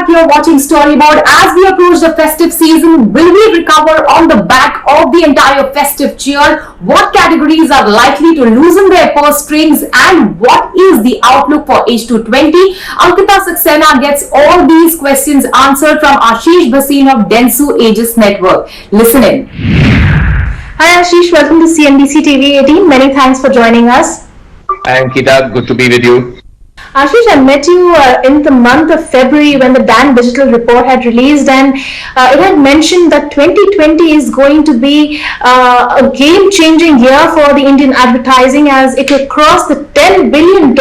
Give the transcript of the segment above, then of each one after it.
here watching Storyboard. As we approach the festive season, will we recover on the back of the entire festive cheer? What categories are likely to loosen their purse strings, and what is the outlook for H220? Ankita Saxena gets all these questions answered from Ashish Bhasin of Dentsu Aegis Network. Listen in. Hi Ashish, welcome to CNBC TV 18. Many thanks for joining us. Hi Ankita, good to be with you. Ashish, I met you in the month of February when the DAN Digital Report had released, and it had mentioned that 2020 is going to be a game-changing year for the Indian advertising as it will cross the $10 billion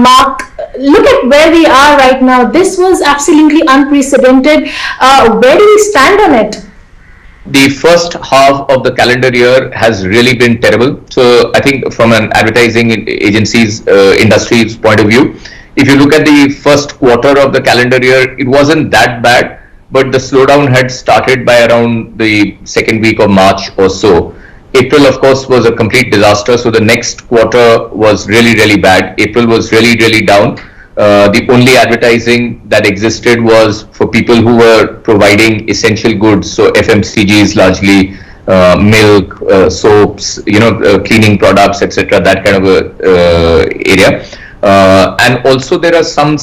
mark. Look at where we are right now. This was absolutely unprecedented. Where do we stand on it? The first half of the calendar year has really been terrible. So I think from an advertising agencies industry's point of view, if you look at the first quarter of the calendar year, it wasn't that bad, but the slowdown had started by around the second week of March or so. April, of course, was a complete disaster. So the next quarter was really, really bad. April was really, really down. The only advertising that existed was for people who were providing essential goods, so FMCGs largely, milk, soaps, cleaning products, etc. That kind of area. And also there are some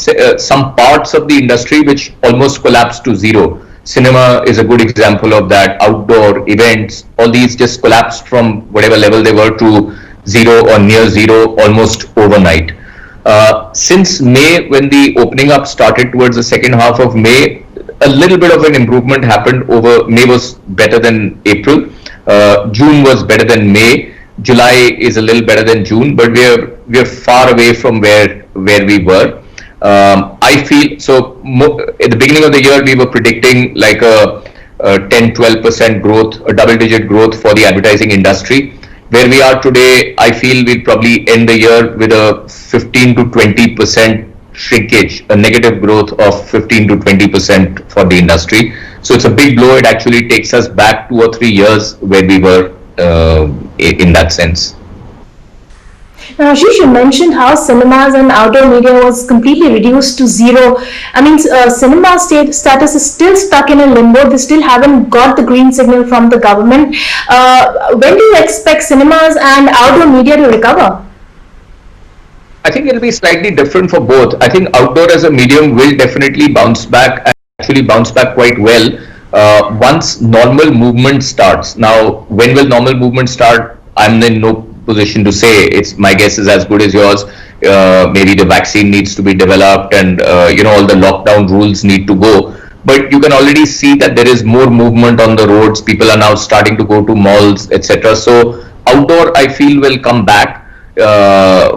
parts of the industry which almost collapsed to zero. Cinema is a good example of that. Outdoor events, all these just collapsed from whatever level they were to zero or near zero almost overnight. Since May, when the opening up started towards the second half of May, a little bit of an improvement happened. Over May was better than April. June was better than May. July is a little better than June, but we're far away from where we were. I feel so. At the beginning of the year, we were predicting like a 10-12% growth, a double-digit growth for the advertising industry. Where we are today, I feel we'll probably end the year with a 15 to 20% shrinkage, a negative growth of 15 to 20% for the industry. So it's a big blow. It actually takes us back 2 or 3 years where we were in that sense. Now, Ashish, you mentioned how cinemas and outdoor media was completely reduced to zero. I mean, cinema status is still stuck in a limbo. They still haven't got the green signal from the government. When do you expect cinemas and outdoor media to recover? I think it'll be slightly different for both. I think outdoor as a medium will definitely bounce back, actually bounce back quite well once normal movement starts. Now, when will normal movement start? I'm in no position to say. It's my guess is as good as yours. Maybe the vaccine needs to be developed, and all the lockdown rules need to go. But you can already see that there is more movement on the roads. People are now starting to go to malls, etc. So outdoor, I feel, will come back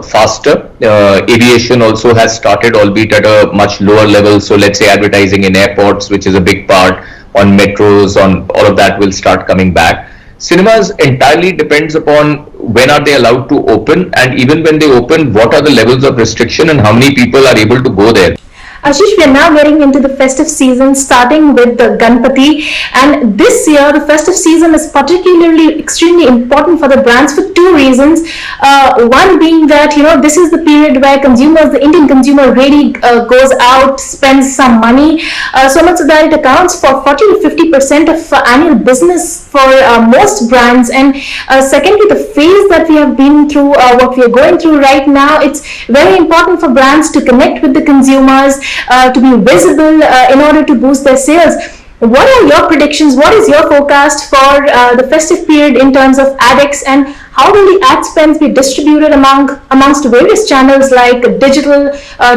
faster. Aviation also has started, albeit at a much lower level. So let's say advertising in airports, which is a big part, on metros, on all of that will start coming back. Cinemas entirely depends upon when are they allowed to open, and even when they open, what are the levels of restriction and how many people are able to go there. Ashish, we are now getting into the festive season, starting with the Ganpati, and this year the festive season is particularly extremely important for the brands for two reasons. One being that this is the period where the Indian consumer really goes out, spends some money, so much that it accounts for 40 to 50% of annual business for most brands. And secondly, the phase that we have been through, what we are going through right now, it's very important for brands to connect with the consumers, to be visible in order to boost their sales. What are your predictions? What is your forecast for the festive period in terms of AdEx, and how will the ad spends be distributed amongst various channels like digital,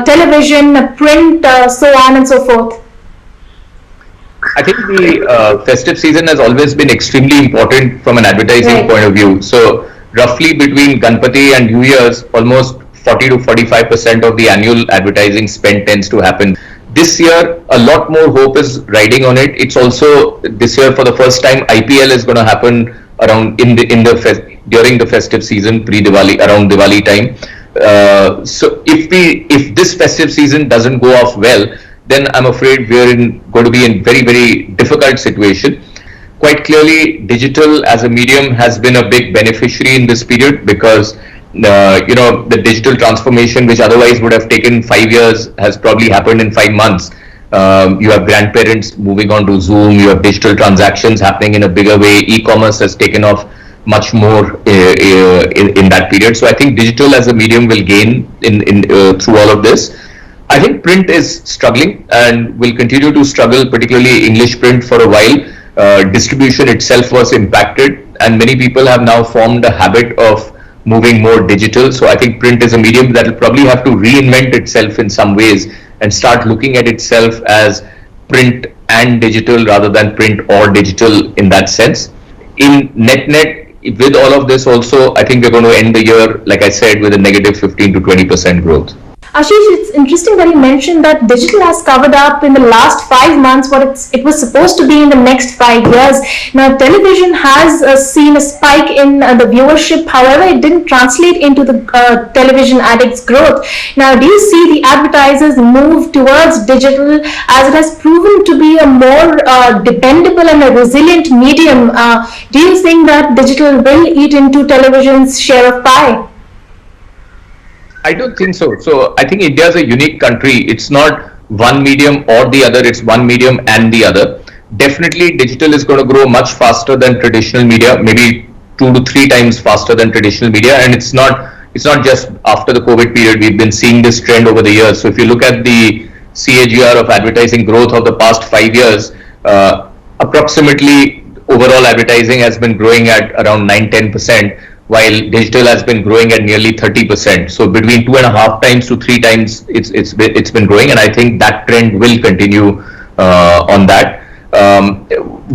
television, print, so on and so forth? I think the festive season has always been extremely important from an advertising point of view. So roughly between Ganpati and New Year's, almost 40 to 45% of the annual advertising spend tends to happen. This year, a lot more hope is riding on it. It's also this year for the first time IPL is going to happen around during the festive season, pre-Diwali, around Diwali time. So if this festive season doesn't go off well, then I'm afraid we're going to be in very, very difficult situation. Quite clearly, digital as a medium has been a big beneficiary in this period because the digital transformation, which otherwise would have taken 5 years, has probably happened in 5 months. You have grandparents moving on to Zoom. You have digital transactions happening in a bigger way. E-commerce has taken off much more in that period. So I think digital as a medium will gain in through all of this. I think print is struggling and will continue to struggle, particularly English print for a while. Distribution itself was impacted, and many people have now formed a habit of moving more digital. So I think print is a medium that will probably have to reinvent itself in some ways and start looking at itself as print and digital rather than print or digital in that sense. In net, with all of this also, I think we're going to end the year, like I said, with a negative 15 to 20% growth. Ashish, it's interesting that you mentioned that digital has covered up in the last 5 months what it was supposed to be in the next 5 years. Now, television has seen a spike in the viewership. However, it didn't translate into the television addicts growth. Now, do you see the advertisers move towards digital as it has proven to be a more dependable and a resilient medium? Do you think that digital will eat into television's share of pie? I don't think so. So I think India is a unique country. It's not one medium or the other. It's one medium and the other. Definitely digital is going to grow much faster than traditional media, maybe 2 to 3 times faster than traditional media. And it's not just after the COVID period. We've been seeing this trend over the years. So if you look at the CAGR of advertising growth of the past 5 years, approximately overall advertising has been growing at around 9-10%. While digital has been growing at nearly 30%. So between 2.5 times to 3 times, it's been growing, and I think that trend will continue on that.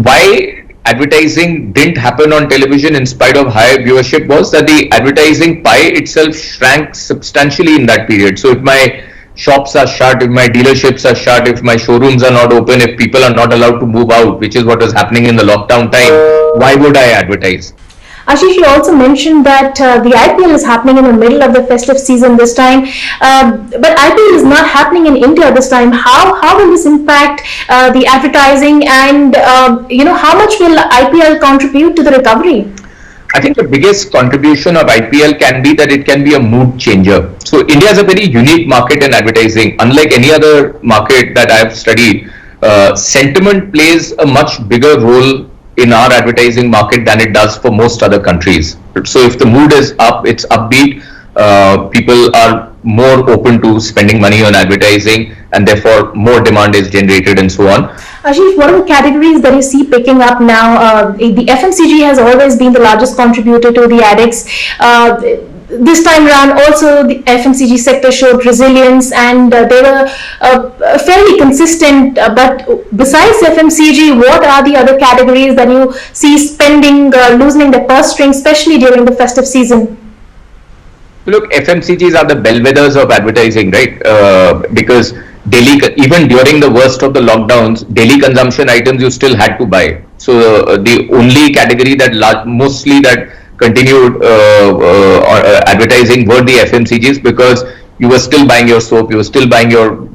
Why advertising didn't happen on television in spite of high viewership was that the advertising pie itself shrank substantially in that period. So if my shops are shut, if my dealerships are shut, if my showrooms are not open, if people are not allowed to move out, which is what was happening in the lockdown time, why would I advertise? Ashish, you also mentioned that the IPL is happening in the middle of the festive season this time, but IPL is not happening in India this time. How will this impact the advertising, and how much will IPL contribute to the recovery? I think the biggest contribution of IPL can be that it can be a mood changer. So India is a very unique market in advertising. Unlike any other market that I have studied, sentiment plays a much bigger role in our advertising market than it does for most other countries. So if the mood is up, it's upbeat, people are more open to spending money on advertising, and therefore more demand is generated and so on. Ashish, what are the categories that you see picking up now? The FMCG has always been the largest contributor to the addicts. This time around also the FMCG sector showed resilience, and they were fairly consistent, but besides FMCG, what are the other categories that you see spending, loosening the purse string, especially during the festive season? Look, FMCGs are the bellwethers of advertising, right? Because even during the worst of the lockdowns, daily consumption items you still had to buy. So the only category that mostly that continued advertising were the FMCGs, because you were still buying your soap, you were still buying your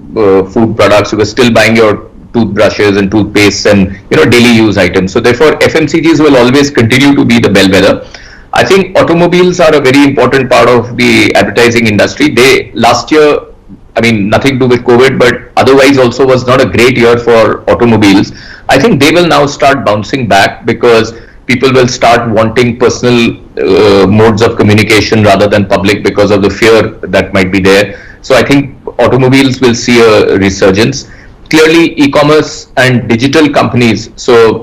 food products, you were still buying your toothbrushes and toothpastes and daily use items. So therefore FMCGs will always continue to be the bellwether. I think automobiles are a very important part of the advertising industry. They last year, I mean, nothing to do with COVID, but otherwise also was not a great year for automobiles. I think they will now start bouncing back because people will start wanting personal modes of communication rather than public because of the fear that might be there. So I think automobiles will see a resurgence. Clearly, e-commerce and digital companies. So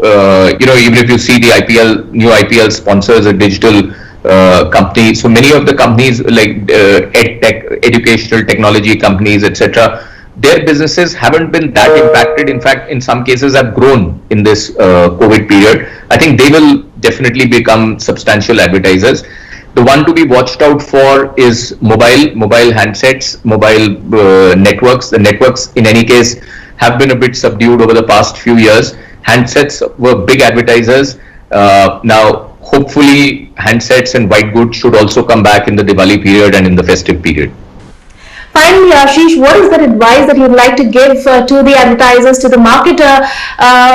even if you see the new IPL sponsors a digital company. So many of the companies like EdTech, educational technology companies, etc., their businesses haven't been that impacted. In fact, in some cases have grown in this COVID period. I think they will definitely become substantial advertisers. The one to be watched out for is mobile handsets, mobile networks. The networks, in any case, have been a bit subdued over the past few years. Handsets were big advertisers. Now, hopefully, handsets and white goods should also come back in the Diwali period and in the festive period. Finally, Ashish, what is that advice that you'd like to give to the advertisers, to the marketer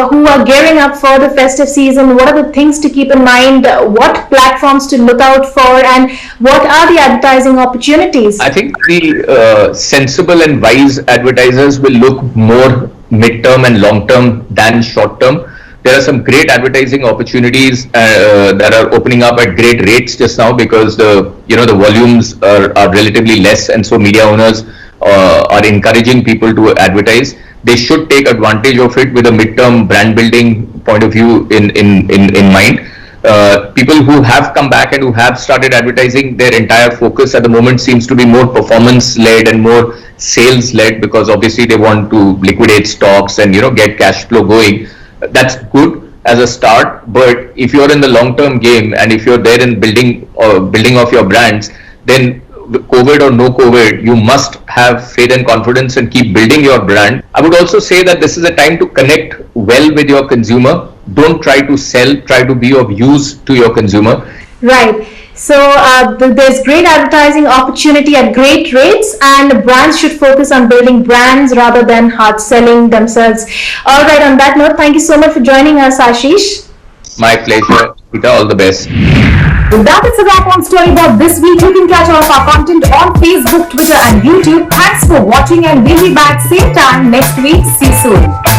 who are gearing up for the festive season? What are the things to keep in mind? What platforms to look out for? And what are the advertising opportunities? I think the sensible and wise advertisers will look more mid-term and long-term than short-term. There are some great advertising opportunities that are opening up at great rates just now because the volumes are relatively less, and so media owners are encouraging people to advertise. They should take advantage of it with a mid-term brand building point of view in mind. People who have come back and who have started advertising, their entire focus at the moment seems to be more performance-led and more sales-led, because obviously they want to liquidate stocks and get cash flow going. That's good as a start, but if you're in the long-term game and if you're there in building of your brands, then COVID or no COVID, you must have faith and confidence and keep building your brand. I would also say that this is a time to connect well with your consumer. Don't try to sell, try to be of use to your consumer. Right. So there's great advertising opportunity at great rates, and brands should focus on building brands rather than hard selling themselves. All right, on that note, thank you so much for joining us, Ashish. My pleasure. Peter, all the best. That is a wrap on Storybot this week. You can catch all of our content on Facebook, Twitter and YouTube. Thanks for watching, and we'll be back same time next week. See you soon.